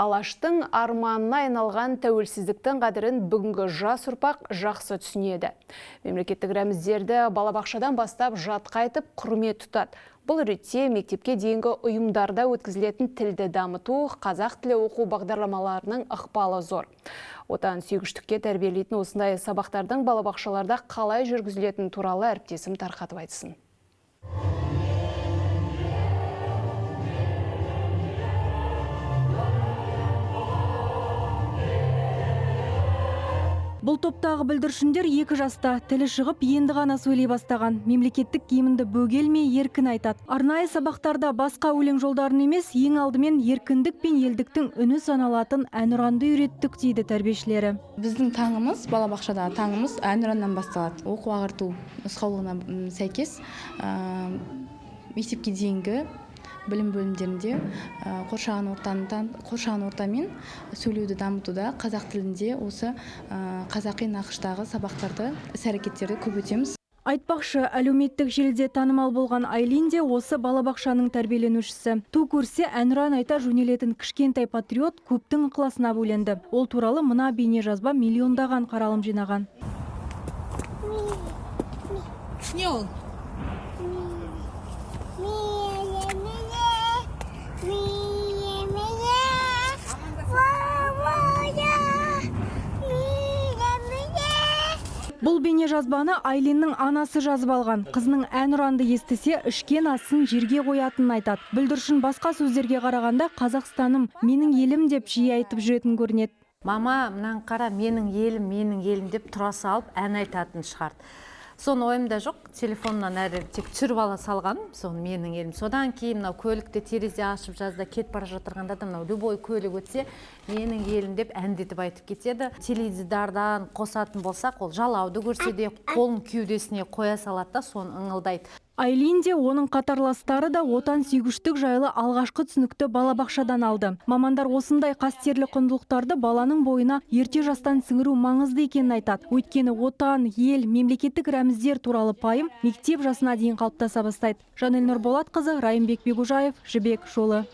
Алаштың арманына айналған тәуелсіздіктің қадірін бүгінгі жас ұрпақ жақсы түсінеді. Мемлекеттік рәміздерді балабақшадан бастап жатқа айтып құрмет тұтады. Бұл ретте мектепке дейінгі ұйымдарда өткізілетін тілді дамыту, қазақ тілі оқу бағдарламаларының ықпалы зор. Отан сүйгіштікке тәрбиелейтін осындай сабақтардың балабақшаларда қалай жүргізілетін туралы әріптесім тарқатып айтсын. Бұл топтағы бүлдіршіндер 2 жаста, тілі шығып енді ғана сөйлей бастаған. Мемлекеттік гимнді бөгелмей еркін айтады. Арнайы сабақтарда басқа өлең жолдарын емес, ең алдымен еркіндік пен елдіктің үні саналатын әнұранды үйреттік дейді тәрбиешілері. Біздің таңымыз, балабақшадағы таңымыз әнұраннан басталады. Оқу ағарту нұсқаулығына сәйкес мектепке дейінгі білім бөлімдерінде қоршаған ортамен сөйлеуді дамытуда қазақ тілінде осы қазақи нақыштағы сабақтарды, іс-әрекеттерді көп өтеміз. Айтпақшы, әлеуметтік желіде танымал болған Айлин де осы балабақшаның тәрбиеленушісі. Ту көрсе әнұран айта жөнелетін кішкентай патриот көптің ықыласына бөленді. Ол туралы мына бейне жазба миллиондаған қаралым жинаған. Не ол? Бұл бейне жазбаны Айлиннің анасы жазып алған. Қызының әнұранды естісе, ішкен асын жерге қоятынын айтады. Бүлдіршін басқа сөздерге қарағанда Қазақстаным, менің елім деп жиі айтып жүретін көрінеді. Мама, мынаны қара, менің елім деп тұра салып ән айтатын шығарды. Соны ойымда жоқ, телефоннан әрі тек түсіріп ала салған, соны менің елім. Содан кейін мынау көлікті терезе ашып жазда кет бара жатырғанда да мынау любой көлік өтсе, менің елім деп әндетіп айтып кетеді. Теледидардан қосатын болсақ, ол жалауды көрсе де қолын кеудесіне қоя салады да, соны ыңылдайды. Айлин де оның қатарластары да отан сүйгіштік жайлы алғашқы түсінікті балабақшадан алды. Мамандар осындай қастерлі құндылықтарды баланың бойына ерте жастан сіңіру маңызды екенін айтады. Өйткені отан, ел, мемлекеттік рәміздер туралы пайым мектеп жасына дейін қалыптаса бастайды. Жанель Нұрболатқызы, Райымбек Бегужаев, Жібек жолы.